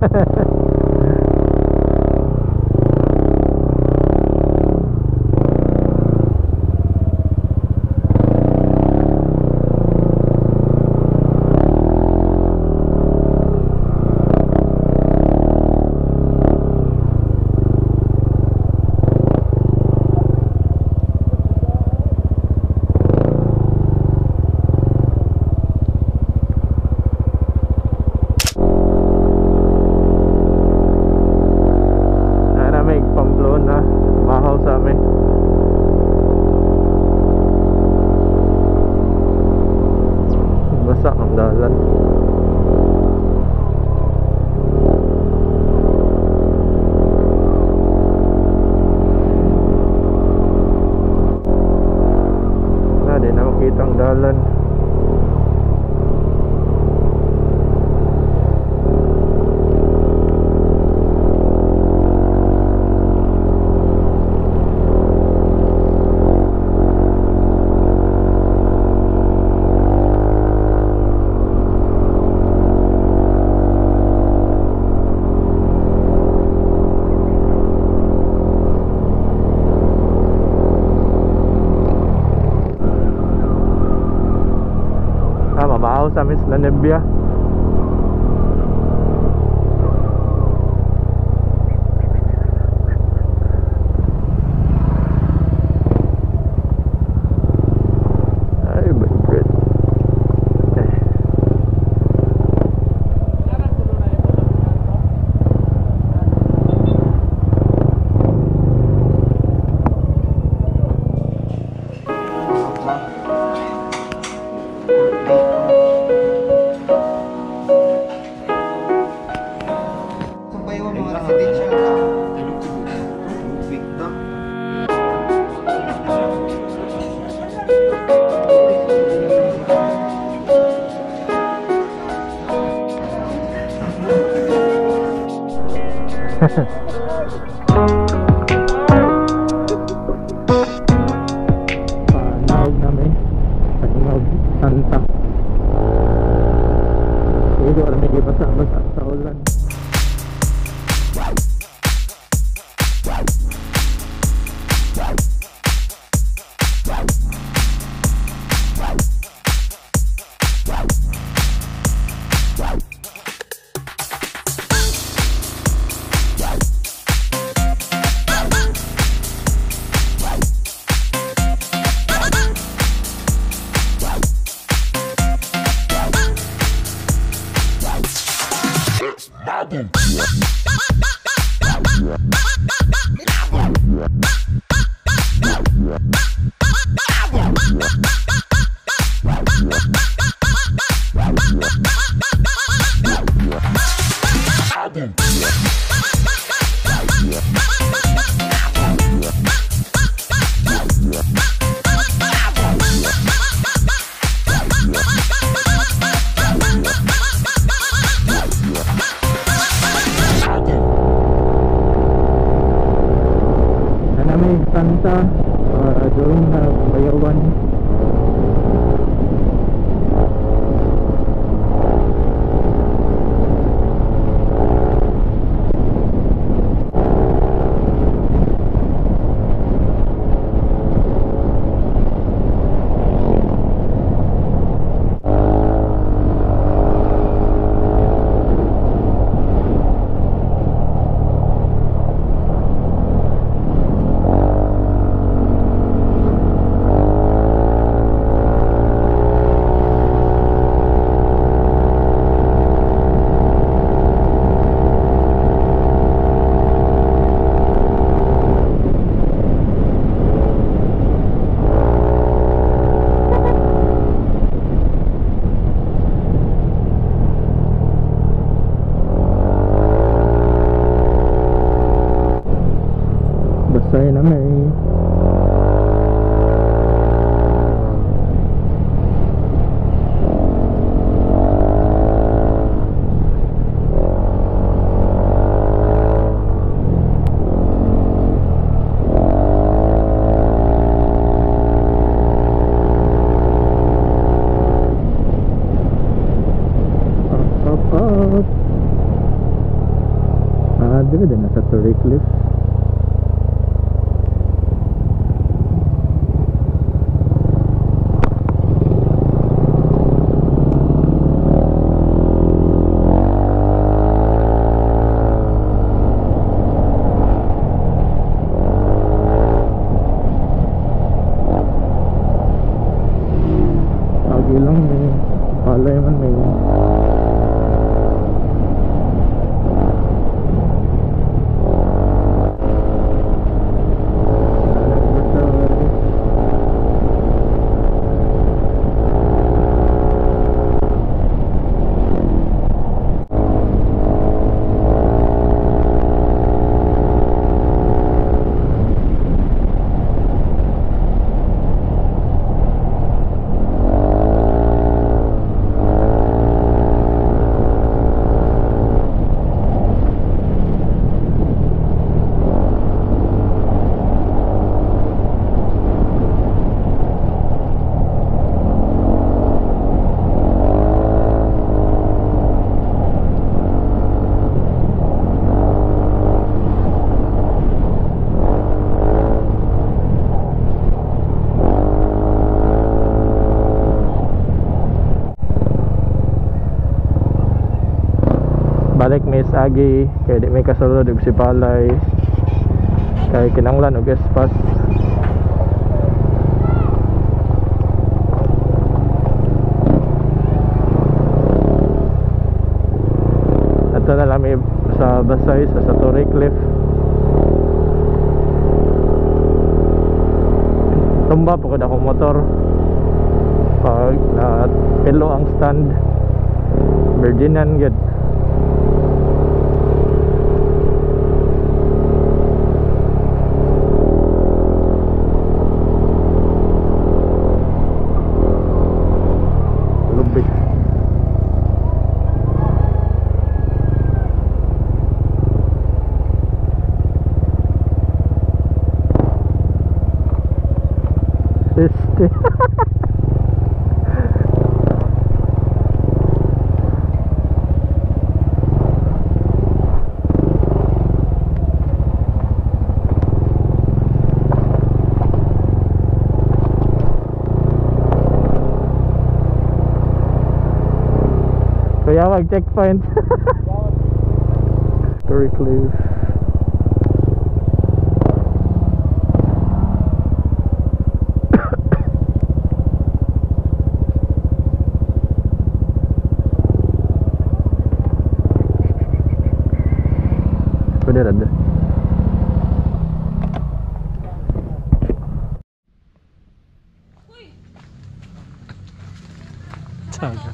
Sa Isla Nebbia. Ay, baikret. Panawag namin, panawag Santa. Ito alam may basa-basa sa ulan. Santa doon na Bayawan. Dili din nasa Torrey Cliff. Lagi lang may palay man may balik may agi kay di may kasulod og si palay kay kinanglan og espas. Ato na lang sa Basay sa Torrey Cliff. Tumba po kada akong motor pag na pilo ang stand Virginian gid. Kaya wag checkpoint. Torrey Cliff. Pwede rada. Saga.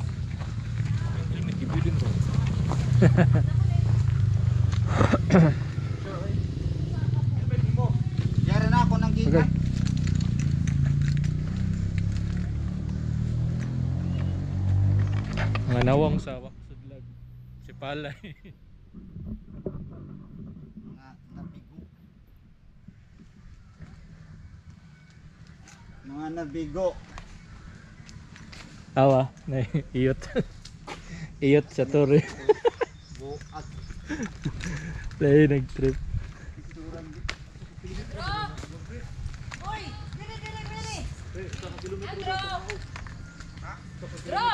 Yara na ako ng giga. Okay. Mga nawang sa Waksudlag si Palay. Mga nabigo. Awa, na iyot. Iyot sa Torrey. Buat. Dahil nag-trip. Boy, dili. Andro. Bro.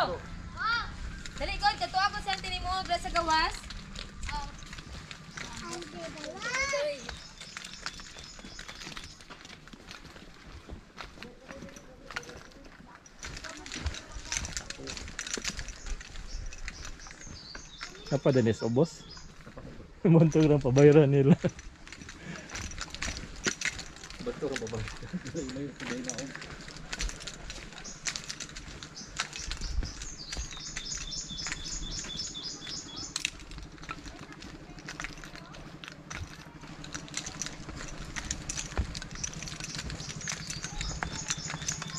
Dali god kato ako sa tinimo bra sa gawas. Apa Dennis obos? Montong lang pabayaran nila. Betul orang babang.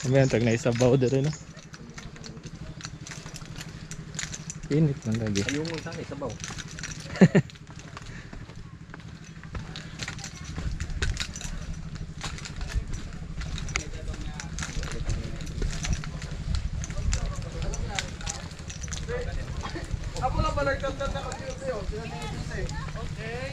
Kami ang tag na isabaw dito, no? Init man lagi. Ayun mo sana sabaw. Ako lang ba nagtanda na kasi sa'yo? Okay.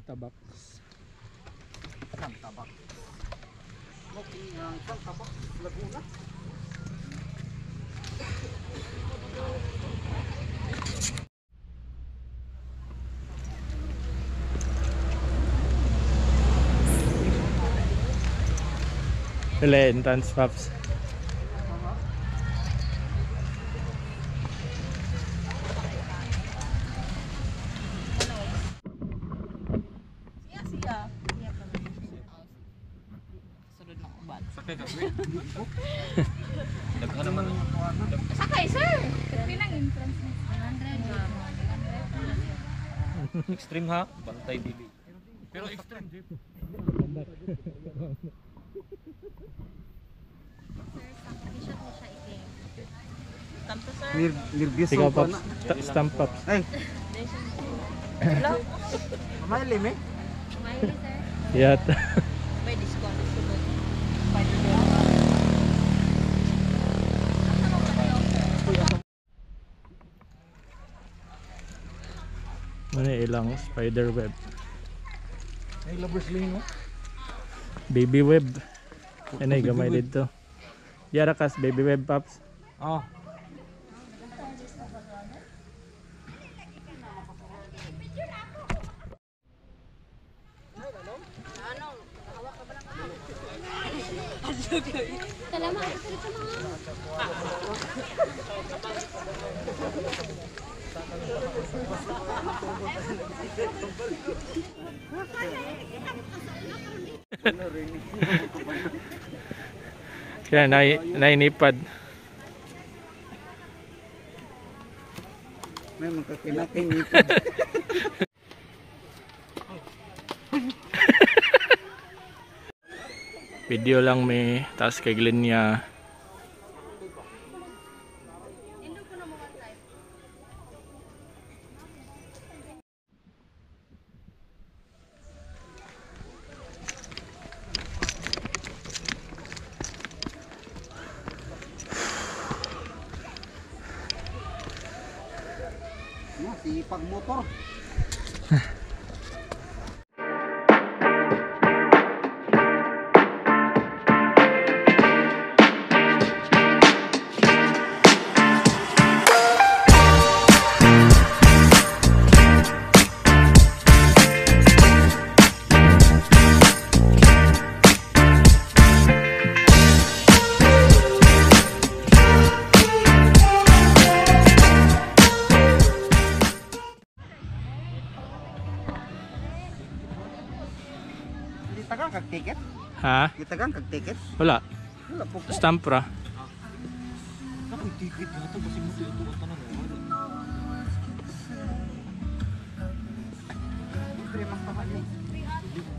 Tabak. Tabak. Ang tabak, Laguna. Pila entrance Paps. Sakay ka, Will. Daghan naman. Sakay, sir. Pilang entrance na. 100. Extreme ha? Bantay dili. Pero extreme, Jeep. Nervyos Sige Paps. Stamp Paps. Ay. Hello. May limi? Smiley, sir. Yat. May discount. Ano ilang spider web. Ay lovers lane no? Baby web. Ano ay gamay dito. Yara kas baby web Paps. Oh. Salamat. Kaya nainipad. May magkakinaking ipad. Video lang may taas kay Glenya. Sipag motor. Kita kan kag tiket? Ha? Kita kan kag tiket? Wala. Wala po po. Stamp ra. Ang tiket na ito kasi mo ito ang tanan.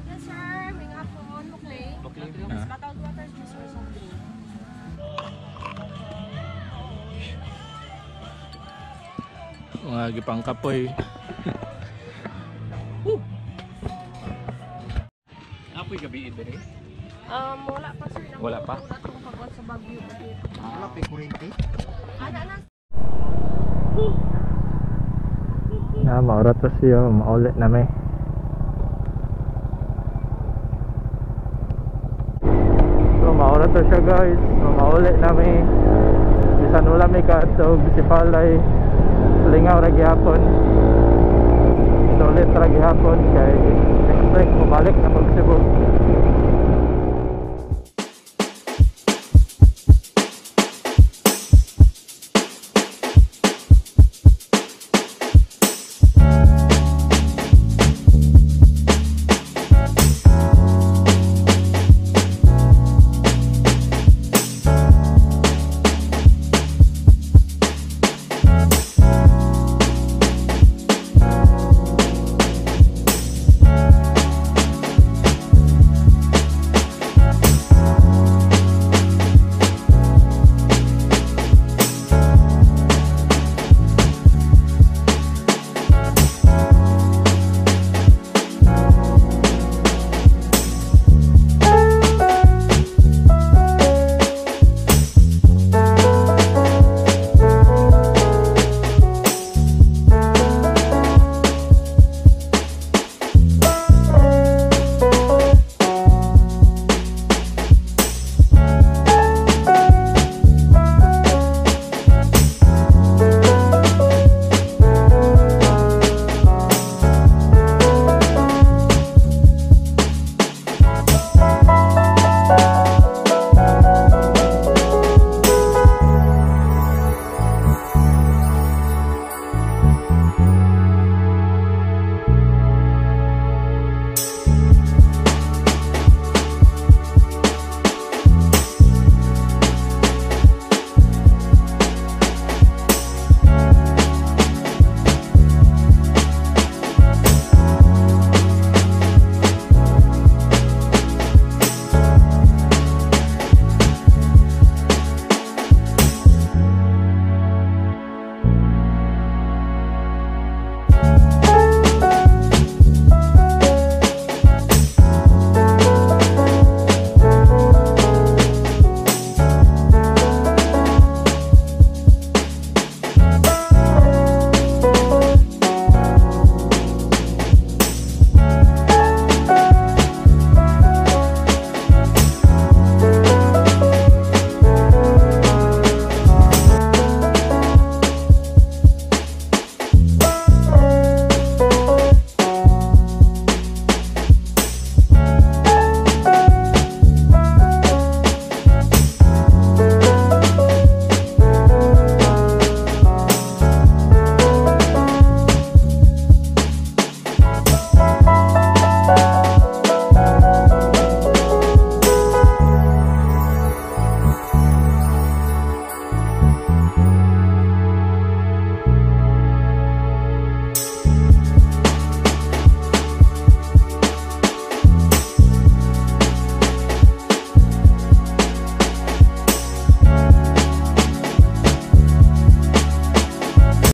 Yes, sir. May nga po. Okay. Bottled water, juice, or something. Mga gipang kapoy. Apoy gabi din eh. Wala pa sir. Wala pa? Wala itong pagod sa Baguio. Wala pa kurente. Ana na. Maura to siya, maulit na may. So maura to siya guys, maulit na may. Bisan wala may kaatog, si Palay. Lingaw ra gihapon. Sulit ra gihapon kay next week bumalik na pag Cebu.